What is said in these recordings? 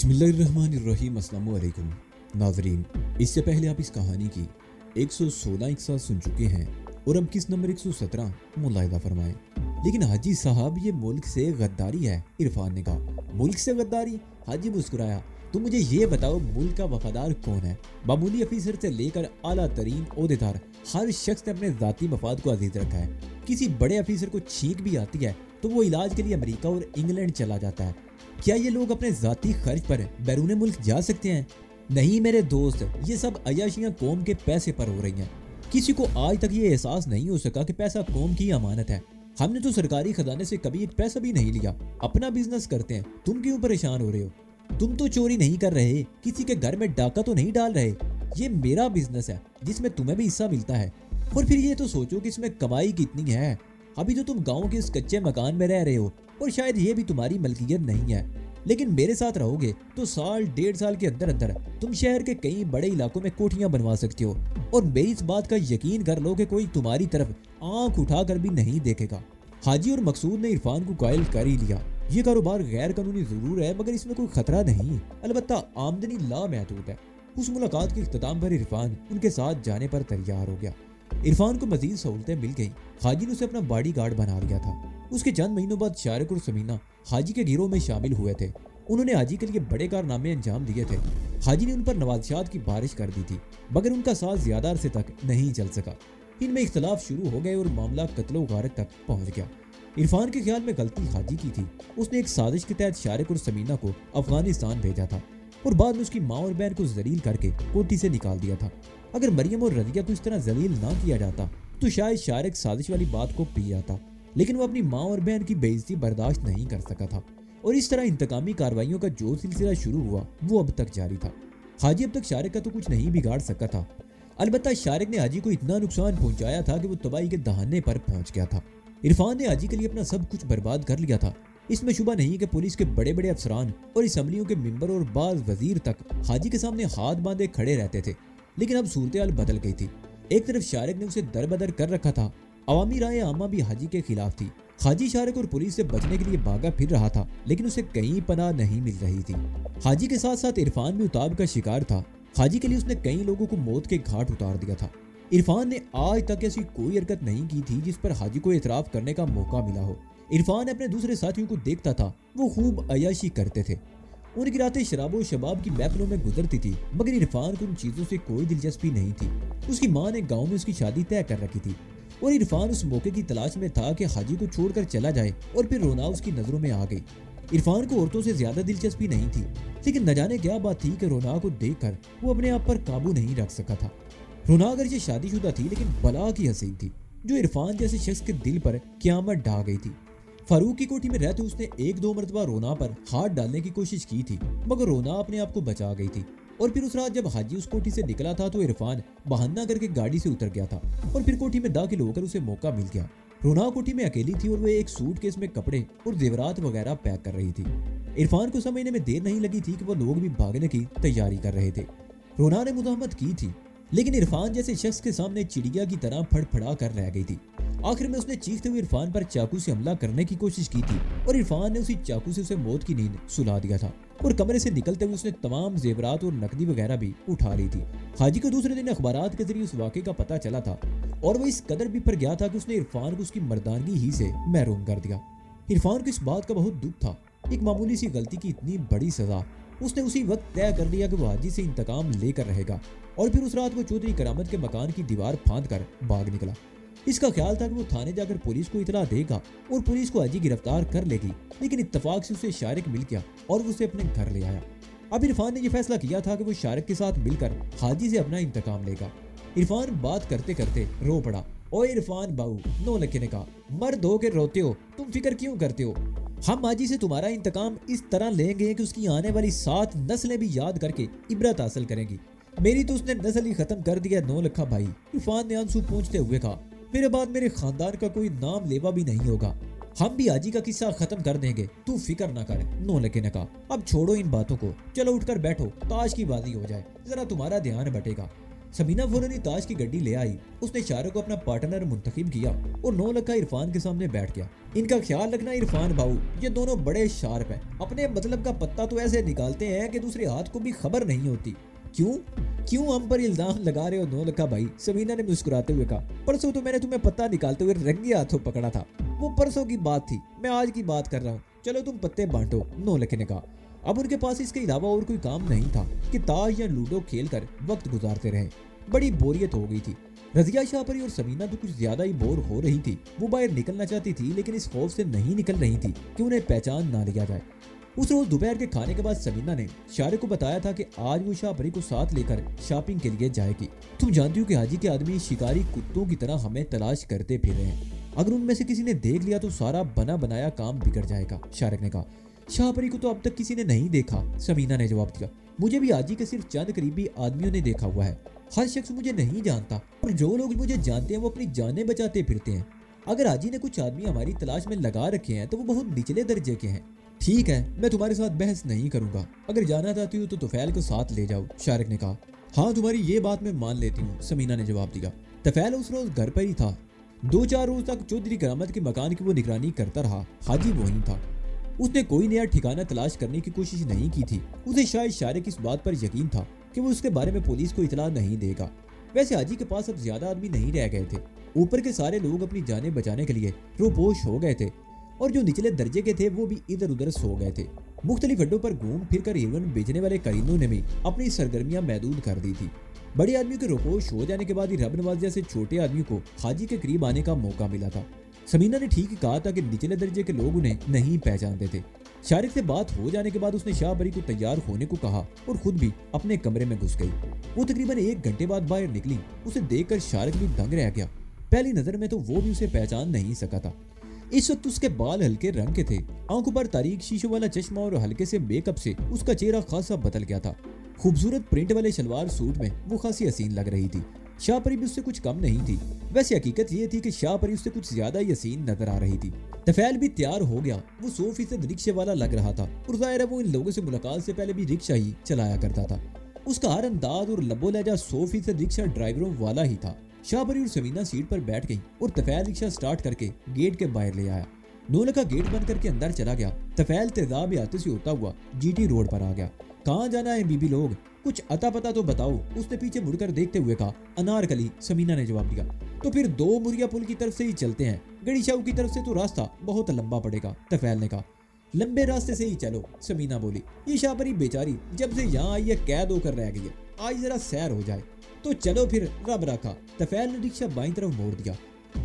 बिस्मिल्लाहिर्रहमानिर्रहीम। अस्सलामु अलैकुम नाजरीन, इससे पहले आप इस कहानी की 116 इकसा सुन चुके हैं और अब किस नंबर 117 मुलाहिजा फरमाएं। लेकिन हाजी साहब, ये मुल्क से गद्दारी है। इरफान ने कहा। मुल्क से गद्दारी? हाजी मुस्कुराया। तो मुझे ये बताओ, मुल्क का वफादार कौन है? मामूली अफीसर से लेकर आला तरीन ओहदेदार, हर शख्स ने अपने ज़ाती मफाद को अजीज रखा है। किसी बड़े अफीसर को छींक भी आती है तो वो इलाज के लिए अमेरिका और इंग्लैंड चला जाता है। क्या ये लोग अपने ज़ाती खर्च पर बैरून मुल्क जा सकते हैं? नहीं मेरे दोस्त, ये सब अयाशियाँ कौम के पैसे पर हो रही हैं। किसी को आज तक ये एहसास नहीं हो सका कि पैसा कौम की अमानत है। हमने तो सरकारी खजाने से कभी एक पैसा भी नहीं लिया, अपना बिजनेस करते हैं। तुम क्यों परेशान हो रहे हो? तुम तो चोरी नहीं कर रहे, किसी के घर में डाका तो नहीं डाल रहे। ये मेरा बिजनेस है जिसमें तुम्हें भी हिस्सा मिलता है। और फिर ये तो सोचो कि इसमें कमाई कितनी है। अभी तो तुम गाँव के इस कच्चे मकान में रह रहे हो और शायद ये भी तुम्हारी मलकियत नहीं है, लेकिन मेरे साथ रहोगे तो साल डेढ़ साल के अंदर अंदर तुम शहर के कई बड़े इलाकों में कोठियां बनवा सकते हो। और मेरी इस बात का यकीन कर लो कि कोई तुम्हारी तरफ आंख उठाकर भी नहीं देखेगा। हाजी और मकसूद ने इरफान को कायल कर ही लिया। ये कारोबार गैर कानूनी जरूर है, मगर इसमें कोई खतरा नहीं, अलबत्ता आमदनी लामहदूद है। उस मुलाकात के इख्तिताम पर इरफान उनके साथ जाने पर तैयार हो गया। इरफान को मजीद सहूलतें मिल गईं। हाजी ने उसे अपना बॉडी गार्ड बना लिया था। उसके चंद महीनों बाद शारिक और समीना हाजी के गिरोह में शामिल हुए थे। उन्होंने हाजी के लिए बड़े कारनामे अंजाम दिए थे। हाजी ने उन पर नवाज़शात की बारिश कर दी थी, मगर उनका साथ ज्यादा अरसे तक नहीं चल सका। इनमें इख्तलाफ शुरू हो गए और मामला कत्लो गारत तक पहुंच गया। इरफान के ख्याल में गलती हाजी की थी। उसने एक साजिश के तहत शारिक और समीना को अफगानिस्तान भेजा था और बाद में उसकी माँ और बहन को जलील करके कोठी से निकाल दिया था। अगर मरियम और रजिया को इस तरह जलील ना किया जाता तो शायद शारिक साजिश वाली बात को पी जाता, लेकिन वो अपनी माँ और बहन की बेइज्जती बर्दाश्त नहीं कर सका था। और इस तरह इंतकामी कार्रवाइयों का जो सिलसिला शुरू हुआ वो अब तक जारी था। हाजी अब तक शारिक का तो कुछ नहीं बिगाड़ सका था, अलबत्ता शारिक ने हाजी को इतना नुकसान पहुंचाया था कि वो तबाही के दहाने पर पहुंच गया था। इरफान ने हाजी के लिए अपना सब कुछ बर्बाद कर लिया था। इसमें शुबा नहीं कि पुलिस के बड़े बड़े अफसरान और असम्बलियों के मेंबर और बाज वजीर तक हाजी के सामने हाथ बांधे खड़े रहते थे। लेकिन अब सूरत हाल बदल गई थी। एक तरफ शारिक ने उसे दरबदर कर रखा था, अवामी राय आमा भी हाजी के खिलाफ थी। हाजी शारिक और पुलिस से बचने के लिए भागा फिर रहा था, लेकिन उसे कहीं पनाह नहीं मिल रही थी। हाजी के साथ साथ इरफान भी उताब का शिकार था। हाजी के लिए उसने कई लोगों को मौत के घाट उतार दिया था। इरफान ने आज तक ऐसी कोई हरकत नहीं की थी जिस पर हाजी को एतराफ करने का मौका मिला हो। इरफान अपने दूसरे साथियों को देखता था, वो खूब अयाशी करते थे। उनकी रातें शराबो शबाब की महफिलों में गुजरती थी, मगर इरफान को उन चीज़ों से कोई दिलचस्पी नहीं थी। उसकी माँ ने गाँव में उसकी शादी तय कर रखी थी और इरफान उस मौके की तलाश में था कि हाजी को छोड़कर चला जाए, और फिर रोना उसकी नज़रों में आ गई। इरफान को औरतों से ज्यादा दिलचस्पी नहीं थी, लेकिन न जाने क्या बात थी कि रोना को देखकर वो अपने आप पर काबू नहीं रख सका था। रोना अगरचे शादीशुदा थी, लेकिन बला की हसीन थी, जो इरफान जैसे शख्स के दिल पर क़यामत ढा गई थी। फारूक की कोठी में रहते उसने एक दो मरतबा रोना पर हाथ डालने की कोशिश की थी, मगर रोना अपने आप को बचा गई थी। और फिर उस रात जब हाजी उस कोठी से निकला था तो इरफान बहाना करके गाड़ी से उतर गया था और फिर कोठी में दाखिल होकर उसे मौका मिल गया। रोना कोठी में अकेली थी और वह एक सूटकेस में कपड़े और जेवरात वगैरह पैक कर रही थी। इरफान को समझने में देर नहीं लगी थी कि वो लोग भी भागने की तैयारी कर रहे थे। रोना ने मुज़ाहमत की थी, लेकिन इरफान जैसे शख्स के सामने चिड़िया की तरह फड़फड़ा कर रह गई थी। आखिर में उसने चीखते हुए इरफान पर चाकू से हमला करने की कोशिश की थी और इरफान ने उसी चाकू से उसे मौत की नींद सुला दिया था और कमरे से निकलते हुए उसने तमाम जेवरात और नकदी वगैरह भी उठा ली थी। हाजी को दूसरे दिन अखबारात के जरिए उस वाक़े का पता चला था और वो इस कदर बिफर गया था कि उसने इरफान को उसकी मर्दानगी ही से महरूम कर दिया। इरफान को इस बात का बहुत दुख था। एक मामूली सी गलती की इतनी बड़ी सजा। उसने उसी वक्त तय कर लिया कि वो हाजी से इंतकाम लेकर रहेगा और फिर उस रात वो चौधरी करामत के मकान की दीवार फांद कर भाग निकला। इसका ख्याल था कि वो थाने जाकर पुलिस को इतला देगा और पुलिस को हाजी गिरफ्तार कर लेगी, लेकिन इत्तफाक से उसे शारिक मिल गया और वो उसे अपने घर ले आया। अब इरफान ने यह फैसला किया था कि वो शारिक के साथ मिलकर हाजी से अपना इंतकाम लेगा। इरफान बात करते करते रो पड़ा। ओए इरफान बाऊ, नो लखे ने कहा, मर्द हो के रोते हो, तुम फिक्र क्यों करते हो? हम हाजी से तुम्हारा इंतकाम इस तरह लेंगे कि उसकी आने वाली 7 नस्लें भी याद करके इबरत हासिल करेंगी। मेरी तो उसने नस्ल ही खत्म कर दिया, नो लखा भाई। इरफान ने आंसू पोंछते हुए कहा, मेरे बाद मेरे खानदान का कोई नाम लेवा भी नहीं होगा। हम भी हाजी का किस्सा खत्म कर देंगे, तू फिक्र ना कर, नो लखे ने कहा। अब छोड़ो इन बातों को, चलो उठकर बैठो, ताश की बाजी हो जाए, जरा तुम्हारा ध्यान बटेगा। समीना फौरन ही ताश की गड्डी ले आई। उसने शाहरुख को अपना पार्टनर मुंतखब किया और 9 लाख का इरफान के सामने बैठ गया। इनका ख्याल रखना इरफान भाऊ, ये दोनों बड़े शार्प हैं। अपने मतलब का पत्ता तो ऐसे निकालते हैं कि दूसरे हाथ को भी खबर नहीं होती। क्यों हम पर इल्जाम लगा रहे हो 9 लाख भाई? समीना ने मुस्कुराते हुए कहा, परसों तो मैंने तुम्हें पत्ता निकालते हुए रंगे हाथों पकड़ा था। वो परसों की बात थी, मैं आज की बात कर रहा हूँ। चलो तुम पत्ते बांटो, 9 लाख ने कहा। अब उनके पास इसके अलावा और कोई काम नहीं था कि ताश या लूडो खेलकर वक्त गुजारते रहे। बड़ी बोरियत हो गई थी। रजिया शाहपरी और समीना तो कुछ ज्यादा ही बोर हो रही थी। वो बाहर निकलना चाहती थी, लेकिन इस खौफ से नहीं निकल रही थी कि उन्हें पहचान ना लिया जाए। उस रोज दोपहर के खाने के बाद समीना ने शाहरुख को बताया था कि आज वो शाहपरी को साथ लेकर शॉपिंग के लिए जाएगी। तुम जानती हो कि हाजी के आदमी शिकारी कुत्तों की तरह हमें तलाश करते फिर रहे हैं। अगर उनमें से किसी ने देख लिया तो सारा बना बनाया काम बिगड़ जाएगा, शाहरुख ने कहा। शाहपरी को तो अब तक किसी ने नहीं देखा, समीना ने जवाब दिया। मुझे भी हाजी के सिर्फ चंद करीबी आदमियों ने देखा हुआ है। हर शख्स मुझे नहीं जानता, और जो लोग मुझे जानते हैं वो अपनी जानें बचाते फिरते हैं। अगर हाजी ने कुछ आदमी हमारी तलाश में लगा रखे हैं तो वो बहुत निचले दर्जे के हैं। ठीक है, मैं तुम्हारे साथ बहस नहीं करूंगा। अगर जाना चाहती हो तो तुफैल को साथ ले जाओ, शाहरुख ने कहा। हाँ, तुम्हारी ये बात मैं मान लेती हूँ, समीना ने जवाब दिया। तुफैल उस रोज घर पर ही था। 2-4 रोज तक चौधरी करामत के मकान की वो निगरानी करता रहा। हाजी वहीं था। उसने कोई नया ठिकाना तलाश करने की कोशिश नहीं की थी। उसे शायद शाहरुख इस बात पर यकीन था कि वो उसके बारे में पुलिस को इतला नहीं देगा। वैसे हाजी के पास अब ज्यादा आदमी नहीं रह गए थे। ऊपर के सारे लोग अपनी जानें बचाने के लिए रोपोश हो गए थे, और जो निचले दर्जे के थे वो भी इधर उधर सो गए थे। मुख्तलिफ अड्डों पर घूम फिर कर हेरोइन बेचने वाले करीनों ने भी अपनी सरगर्मियां महदूद कर दी थी। बड़े आदमियों के रोपोश हो जाने के बाद ही रब नवाज जैसे छोटे आदमियों को हाजी के करीब आने का मौका मिला था। समीना ने ठीक कहा था कि निचले दर्जे के लोग उन्हें नहीं पहचानते थे। शाहरुख से बात हो जाने के बाद उसने शाहपरी को तैयार होने को कहा और खुद भी अपने कमरे में घुस गई। वो तकरीबन 1 घंटे बाद बाहर निकली। उसे देखकर शाहरुख भी दंग रह गया। पहली नजर में तो वो भी उसे पहचान नहीं सका था। इस वक्त उसके बाल हल्के रंग के थे। आंखों पर तारीक शीशों वाला चश्मा और हल्के से मेकअप से उसका चेहरा खासा बदल गया था। खूबसूरत प्रिंट वाले शलवार सूट में वो खासी हसीन लग रही थी। शाहपरी भी उससे कुछ कम नहीं थी। वैसे हकीकत ये थी कि शाहपरी उससे कुछ ज्यादा ही हसीन नजर आ रही थी। तुफैल भी तैयार हो गया। वो 100% रिक्शे वाला लग रहा था, और जाहिर है वो इन लोगों से मुलाकात से पहले भी रिक्शा ही चलाया करता था। उसका हर अंदाज और लबो लहजा 100% रिक्शा ड्राइवरों वाला ही था। शाहपरी और समीना सीट पर बैठ गई और तुफैल रिक्शा स्टार्ट करके गेट के बाहर ले आया। 9 लाख का गेट बंद करके अंदर चला गया। तुफैल तेजाब आते से होता हुआ जीटी रोड पर आ गया। कहाँ जाना है बीबी लोग, कुछ अता पता तो बताओ, उसने पीछे मुड़कर देखते हुए कहा। अनारकली, समीना ने जवाब दिया। तो फिर 2 मुरिया पुल की तरफ से ही चलते हैं, गड़ी शाहू की तरफ से तो रास्ता बहुत लंबा पड़ेगा, तुफैल ने कहा। लंबे रास्ते से ही चलो, समीना बोली। ये शाहपरी बेचारी जब से यहाँ आई है कैद होकर रह गई है, आज जरा सैर हो जाए। तो चलो फिर, रब रखा। तुफैल ने रिक्शा बाईं तरफ मोड़ दिया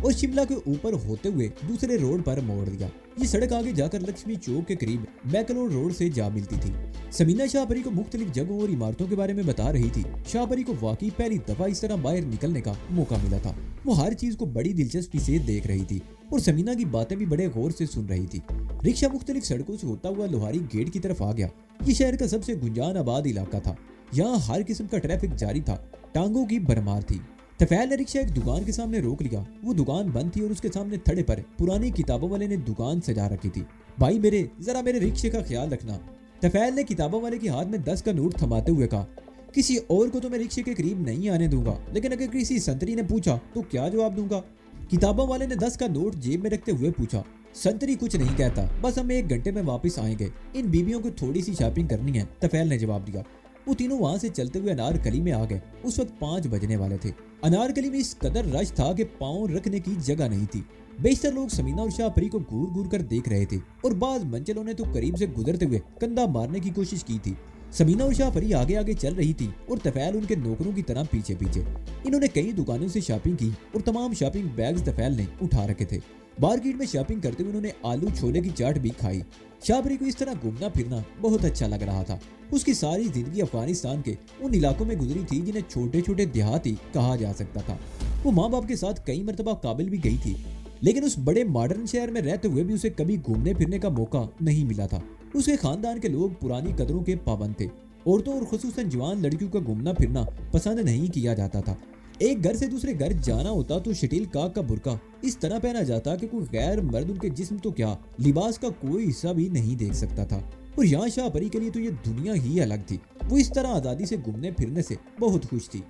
और शिमला के ऊपर होते हुए दूसरे रोड पर मोड़ दिया। ये सड़क आगे जाकर लक्ष्मी चौक के करीब मैकलोड रोड से जा मिलती थी। समीना शाहपरी को मुख्तलिफ जगहों और इमारतों के बारे में बता रही थी। शाहपरी को वाकई पहली दफा इस तरह बाहर निकलने का मौका मिला था। वो हर चीज को बड़ी दिलचस्पी से देख रही थी और समीना की बातें भी बड़े गौर से सुन रही थी। रिक्शा मुख्तलिफ सड़कों से होता हुआ लोहारी गेट की तरफ आ गया। ये शहर का सबसे गुंजान आबाद इलाका था। यहाँ हर किस्म का ट्रैफिक जारी था। टांगों की भरमार थी। तुफैल ने रिक्शा एक दुकान के सामने रोक लिया। वो दुकान बंद थी और उसके सामने थड़े पर पुरानी किताबों वाले ने दुकान सजा रखी थी। भाई मेरे, जरा मेरे रिक्शे का ख्याल रखना। तुफैल ने किताबों वाले के हाथ में 10 का नोट थमाते हुए कहा। किसी और को तो मैं रिक्शे के करीब नहीं आने दूंगा, लेकिन अगर किसी संतरी ने पूछा तो क्या जवाब दूंगा? किताबों वाले ने 10 का नोट जेब में रखते हुए पूछा। संतरी कुछ नहीं कहता, बस हम 1 घंटे में वापस आएंगे। इन बीबियों को थोड़ी सी शॉपिंग करनी है, तुफैल ने जवाब दिया। वो तीनों वहां से चलते हुए अनारकली में आ गए। उस वक्त 5 बजने वाले थे। अनारकली में इस कदर रश था कि पाँव रखने की जगह नहीं थी। बेशतर लोग समीना और शाहपरी को घूर घूर कर देख रहे थे और बाज मंचलों ने तो करीब से गुजरते हुए कंधा मारने की कोशिश की थी। समीना और शाहपरी आगे आगे चल रही थी और तुफैल उनके नौकरों की तरह पीछे पीछे। इन्होंने कई दुकानों से शॉपिंग की और तमाम शॉपिंग बैग्स तुफैल ने उठा रखे थे। मार्केट में शॉपिंग करते हुए उन्होंने आलू छोले की चाट भी खाई। शाहपरी को इस तरह घूमना फिरना बहुत अच्छा लग रहा था। उसकी सारी जिंदगी अफगानिस्तान के उन इलाकों में गुजरी थी जिन्हें छोटे छोटे देहात ही कहा जा सकता था। वो माँ बाप के साथ कई मरतबा काबिल भी गई थी, लेकिन उस बड़े मॉडर्न शहर में रहते हुए भी उसे कभी घूमने फिरने का मौका नहीं मिला था। उसके खानदान के लोग पुरानी कदरों के पाबंद थे। औरतों और खुसूसन जवान लड़कियों का घूमना फिरना पसंद नहीं किया जाता था। एक घर से दूसरे घर जाना होता तो शटील काक का बुर्का इस तरह पहना जाता कि कोई गैर मर्द उनके जिस्म तो क्या लिबास का कोई हिस्सा भी नहीं देख सकता था। और यहाँ शाहपरी के लिए तो ये दुनिया ही अलग थी। वो इस तरह आज़ादी से घूमने फिरने से बहुत खुश थी।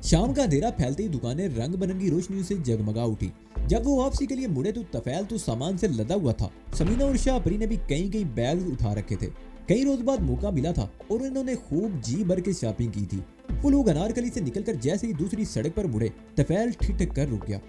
शाम का अंधेरा फैलते ही दुकानें रंग बिरंगी रोशनियों से जगमगा उठी। जब वो वापसी के लिए मुड़े तो तफैल तो सामान से लदा हुआ था। समीना और शाहपरी ने भी कई कई बैग उठा रखे थे। कई रोज बाद मौका मिला था और उन्होंने खूब जी भर के शॉपिंग की थी। वो लोग अनारकली से निकलकर जैसे ही दूसरी सड़क पर मुड़े, तफैल ठिठक कर रुक गया।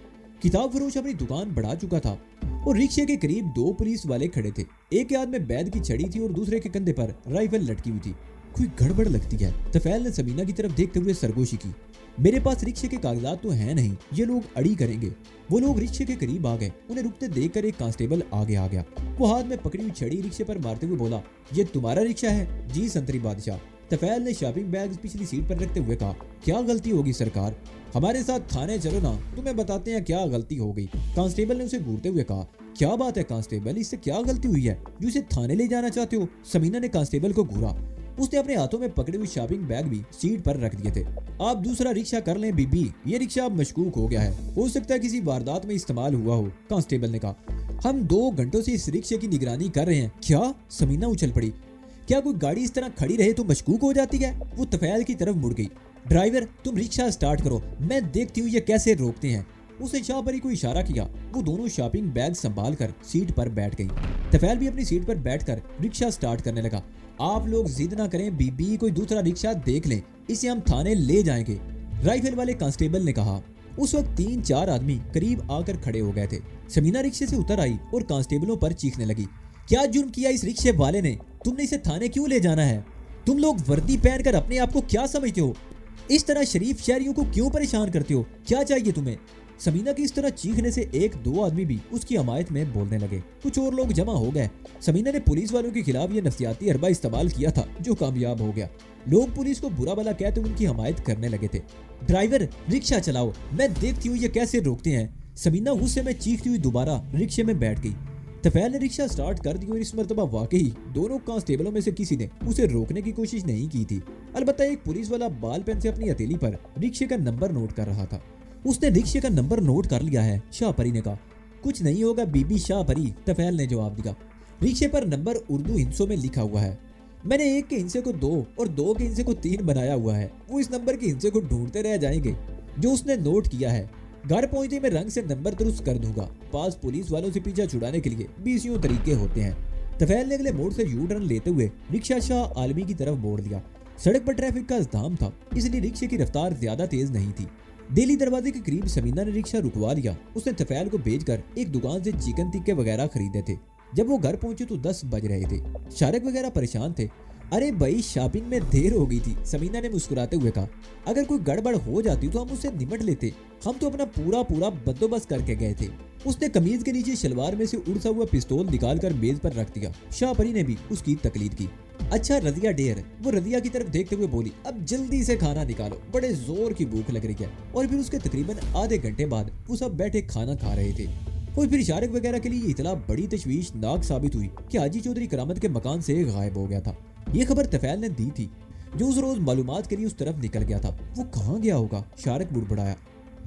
किताब फरोश अपनी दुकान बढ़ा चुका था और रिक्शे के करीब दो पुलिस वाले खड़े थे। एक के हाथ में बैद की छड़ी थी और दूसरे के कंधे पर राइफल लटकी हुई थी। कोई गड़बड़ लगती है, तफैल ने समीना की तरफ देखते हुए सरगोशी की। मेरे पास रिक्शे के कागजात तो हैं नहीं, ये लोग अड़ी करेंगे। वो लोग रिक्शे के करीब आ गए। उन्हें रुकते देखकर एक कांस्टेबल आगे आ गया। वो हाथ में पकड़ी हुई छड़ी रिक्शे पर मारते हुए बोला, ये तुम्हारा रिक्शा है? जी संतरी बादशाह। तफैल ने शॉपिंग बैग पिछली सीट पर रखते हुए कहा, क्या गलती होगी सरकार? हमारे साथ थाने चलो ना, तुम्हें बताते हैं क्या गलती हो गई। कांस्टेबल ने उसे घूरते हुए कहा, क्या बात है कांस्टेबल, इससे क्या गलती हुई है जो इसे थाने ले जाना चाहते हो? समीना ने कांस्टेबल को घूरा। उसने अपने हाथों में पकड़े हुए शॉपिंग बैग भी सीट पर रख दिए थे। आप दूसरा रिक्शा कर लें बीबी, ये रिक्शा अब मशकूक हो गया है, हो सकता है किसी वारदात में इस्तेमाल हुआ हो, कांस्टेबल ने कहा। हम 2 घंटों से इस रिक्शे की निगरानी कर रहे हैं। क्या? समीना उछल पड़ी। क्या कोई गाड़ी इस तरह खड़ी रहे तो मशकूक हो जाती है? वो तफैल की तरफ मुड़ गई। ड्राइवर तुम रिक्शा स्टार्ट करो, मैं देखती हूँ ये कैसे रोकते हैं। उसने शाहपरी को इशारा किया। वो दोनों शॉपिंग बैग संभाल कर सीट पर बैठ गई। तफैल भी अपनी सीट पर बैठकर रिक्शा स्टार्ट करने लगा। आप लोग जिद ना करें बीबी, कोई दूसरा रिक्शा देख लें, इसे हम थाने ले जाएंगे, राइफल वाले कांस्टेबल ने कहा। उस वक्त 3-4 आदमी करीब आकर खड़े हो गए थे। समीना रिक्शे से उतर आई और कांस्टेबलों पर चीखने लगी, क्या जुर्म किया इस रिक्शे वाले ने? तुमने इसे थाने क्यों ले जाना है? तुम लोग वर्दी पहनकर अपने आप को क्या समझते हो? इस तरह शरीफ शहरियों को क्यों परेशान करते हो? क्या चाहिए तुम्हें? समीना की इस तरह चीखने से 1-2 आदमी भी उसकी हमायत में बोलने लगे। कुछ और लोग जमा हो गए। समीना ने पुलिस वालों के खिलाफ ये नफ्सियाती हरबा इस्तेमाल किया था जो कामयाब हो गया। लोग पुलिस को बुरा भला कहते उनकी हमायत करने लगे थे। ड्राइवर रिक्शा चलाओ, मैं देखती हूँ ये कैसे रोकते हैं। समीना गुस्से में चीखती हुई दोबारा रिक्शे में बैठ गई। तफैल ने रिक्शा स्टार्ट कर दी और इस मर्तबा वाकई दोनों कांस्टेबलों में से किसी ने उसे रोकने की कोशिश नहीं की थी। अलबत्ता एक पुलिस वाला बाल पेन से अपनी हथेली पर रिक्शे का नंबर नोट कर रहा था। उसने रिक्शे का नंबर नोट कर लिया है, शाहपरी ने कहा। कुछ नहीं होगा बीबी शाहपरी, तफैल ने जवाब दिया। रिक्शे पर नंबर उर्दू हिंसों में लिखा हुआ है। मैंने 1 के हिस्से को 2 और 2 के हिस्से को 3 बनाया हुआ है। वो इस नंबर के हिस्से को ढूंढते रह जाएंगे जो उसने नोट किया है। घर पहुंचते मैं रंग से नंबर दुरुस्त कर दूंगा। पास पुलिस वालों से पीछा छुड़ाने के लिए 20 तरीके होते हैं। तफैल ने अगले मोड़ से यू टर्न लेते हुए रिक्शा शाह आलमी की तरफ मोड़ दिया। सड़क पर ट्रैफिक का इज़्तिहाम था, इसलिए रिक्शे की रफ्तार ज्यादा तेज नहीं थी। दिल्ली दरवाजे के करीब समीना ने रिक्शा रुकवा लिया। उसने तफैल को भेजकर एक दुकान से चिकन टिक्के वगैरह खरीदे थे। जब वो घर पहुंचे तो 10 बज रहे थे। शारिक वगैरह परेशान थे। अरे भाई शॉपिंग में देर हो गई थी, समीना ने मुस्कुराते हुए कहा। अगर कोई गड़बड़ हो जाती तो हम उससे निपट लेते, हम तो अपना पूरा बंदोबस्त करके गए थे। उसने कमीज के नीचे शलवार में से उड़ता हुआ पिस्तौल निकालकर मेज पर रख दिया। शाहपरी ने भी उसकी तकलीद की। अच्छा रजिया डेयर, वो रजिया की तरफ देखते हुए बोली, अब जल्दी से खाना निकालो, बड़े जोर की भूख लग रही है। और फिर उसके तकरीबन आधे घंटे बाद वो सब बैठे खाना खा रहे थे। और फिर शारिक वगैरह के लिए ये इतला बड़ी तशवीशनाक साबित हुई कि हाजी चौधरी करामत के मकान से गायब हो गया था। ये खबर तफैल ने दी थी जो उस रोज मालूमात के लिए उस तरफ निकल गया था। वो कहाँ गया होगा? शारिक बुड़बड़ाया।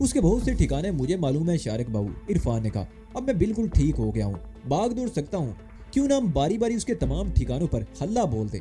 उसके बहुत से ठिकाने मुझे मालूम है शारिक बाबू, इरफान ने कहा। अब मैं बिल्कुल ठीक हो गया हूँ, भाग दौड़ सकता हूँ। क्यों ना हम बारी बारी उसके तमाम ठिकानों पर हल्ला बोल दें।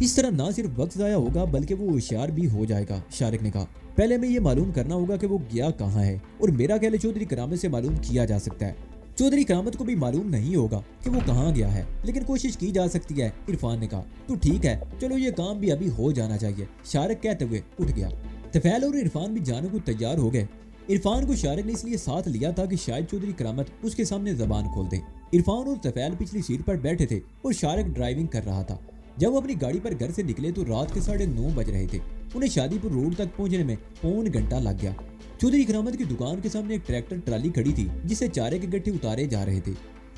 इस तरह ना सिर्फ वक्त ज़ाया होगा बल्कि वो होशियार भी हो जाएगा, शारिक ने कहा। पहले हमें ये मालूम करना होगा कि वो गया कहाँ है, और मेरा ख्याल चौधरी करामत से मालूम किया जा सकता है। चौधरी करामत को भी मालूम नहीं होगा कि वो कहाँ गया है, लेकिन कोशिश की जा सकती है, इरफान ने कहा। तो ठीक है, चलो ये काम भी अभी हो जाना चाहिए, शारिक कहते हुए उठ गया। तफैल और इरफान भी जाने को तैयार हो गए। इरफान को शारिक ने इसलिए साथ लिया था कि शायद चौधरी करामत उसके सामने जबान खोल दे। इरफान और तफैल पिछली सीट पर बैठे थे और शारिक ड्राइविंग कर रहा था। जब वो अपनी गाड़ी पर घर से निकले तो रात के 9:30 बज रहे थे। उन्हें शादीपुर रोड तक पहुंचने में पौन घंटा लग गया। चौधरी करामत की दुकान के सामने एक ट्रैक्टर ट्राली खड़ी थी जिसे चारे के गट्ठे उतारे जा रहे थे।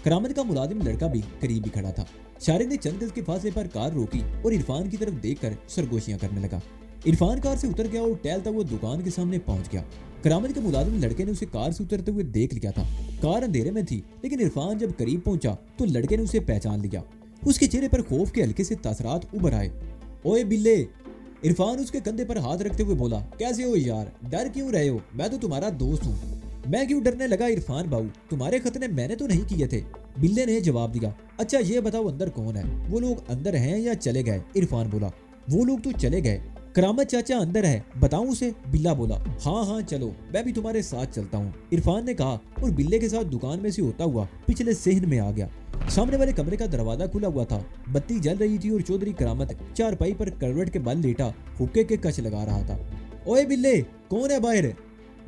करामत का मुलाजिम लड़का भी करीब ही खड़ा था। शारिक ने चंद गज के फासले पर कार रोकी और इरफान की तरफ देखकर सरगोशियां करने लगा। इरफान कार से उतर गया और टहलता हुआ दुकान के सामने पहुंच गया। करामत के मुलाजिम लड़के ने उसे कार से उतरते हुए देख लिया था। कार अंधेरे में थी, लेकिन इरफान जब करीब पहुंचा तो लड़के ने उसे पहचान लिया। उसके चेहरे पर खौफ के हल्के से तासरात उभर आए। ओए बिल्ले, इरफान उसके कंधे पर हाथ रखते हुए बोला। कैसे हो यार, डर क्यों रहे हो? मैं तो तुम्हारा दोस्त हूँ। मैं क्यों डरने लगा इरफान बाबू, तुम्हारे खतरे मैंने तो नहीं किए थे, बिल्ले ने जवाब दिया। अच्छा ये बताओ अंदर कौन है? वो लोग अंदर हैं या चले गए? इरफान बोला। वो लोग तो चले गए, करामत चाचा अंदर है, बताऊं उसे? बिल्ला बोला। हाँ हाँ चलो, मैं भी तुम्हारे साथ चलता हूँ, इरफान ने कहा और बिल्ले के साथ दुकान में से होता हुआ पिछले सेहन में आ गया। सामने वाले कमरे का दरवाजा खुला हुआ था, बत्ती जल रही थी और चौधरी करामत चारपाई पर करवट के बल लेटा हुक्के के कच लगा रहा था। ओए बिल्ले, कौन है बाहर?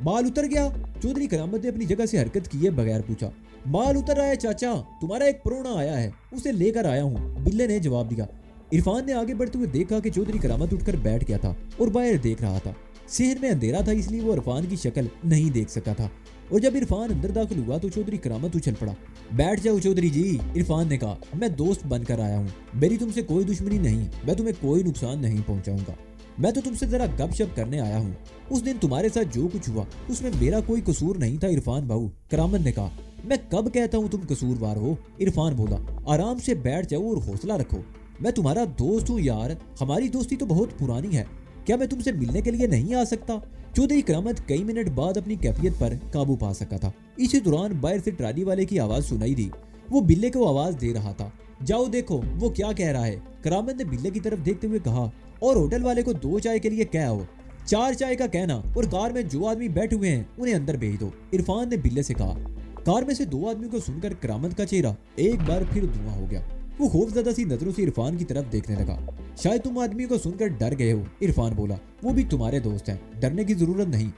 माल उतर गया? चौधरी करामत ने अपनी जगह से हरकत किए बगैर पूछा। माल उतर रहा है चाचा, तुम्हारा एक परोना आया है, उसे लेकर आया हूँ, बिल्ले ने जवाब दिया। इरफान ने आगे बढ़ते हुए देखा कि चौधरी करामत उठकर बैठ गया था और बाहर देख रहा था। शहर में अंधेरा था, इसलिए वो इरफान की शक्ल नहीं देख सका था, और जब इरफान अंदर दाखिल हुआ तो चौधरी करामत उछल पड़ा। बैठ जाओ चौधरी जी, इरफान ने कहा। मैं दोस्त बनकर आया हूँ, मेरी तुमसे कोई दुश्मनी नहीं, मैं तुम्हें कोई नुकसान नहीं पहुंचाऊंगा, मैं तो तुमसे जरा गपशप करने आया हूँ। उस दिन तुम्हारे साथ जो कुछ हुआ उसमें मेरा कोई कसूर नहीं था इरफान बाबू, करामत ने कहा। मैं कब कहता हूँ तुम कसूरवार हो? इरफान बोला। आराम से बैठ जाओ और हौसला रखो, मैं तुम्हारा दोस्त हूँ यार, हमारी दोस्ती तो बहुत पुरानी है, क्या मैं तुमसे मिलने के लिए नहीं आ सकता? चौधरी करामत कई मिनट बाद अपनी कैफियत पर काबू पा सका था। इसी दौरान बाहर से ट्राली वाले की आवाज सुनाई दी, वो बिल्ले को आवाज दे रहा था। जाओ देखो वो क्या कह रहा है, करामत ने बिल्ले की तरफ देखते हुए कहा। और होटल वाले को 2 चाय के लिए क्या हो, 4 चाय का कहना, और कार में जो आदमी बैठे हुए हैं उन्हें अंदर भेज दो, इरफान ने बिल्ले से कहा। कार में से 2 आदमियों को सुनकर करामत का चेहरा एक बार फिर धुआं हो गया। वो खौफजदा सी नजरों से इरफान की तरफ देखने लगा। शायद तुम आदमियों को सुनकर डर गए हो, इरफान बोला। वो भी तुम्हारे दोस्त हैं, डरने की जरूरत नहीं।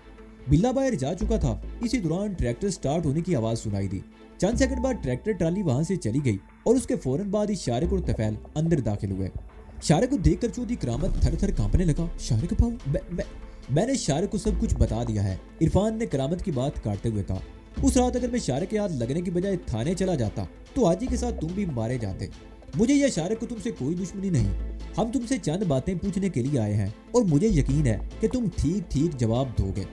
बिल्ला बाहर जा चुका था। इसी दौरान ट्रैक्टर स्टार्ट होने की आवाज सुनाई दी। चंद सेकंड बाद ट्रैक्टर ट्राली वहां से चली गई और उसके फौरन बाद ही शारिक और तफैल अंदर दाखिल हुए। शारिक को देखकर चौधरी करामत थर थर कांपने लगा। शारिक भाऊ, मैंने शारिक को सब कुछ बता दिया है, इरफान ने करामत की बात काटते हुए कहा। उस रात अगर मैं शारिक के हाथ लगने की बजाय थाने चला जाता तो हाजी के साथ तुम भी मारे जाते। मुझे या शारिक को तुमसे कोई दुश्मनी नहीं, हम तुमसे चंद बातें पूछने के लिए आए हैं और मुझे यकीन है कि तुम ठीक ठीक जवाब दोगे।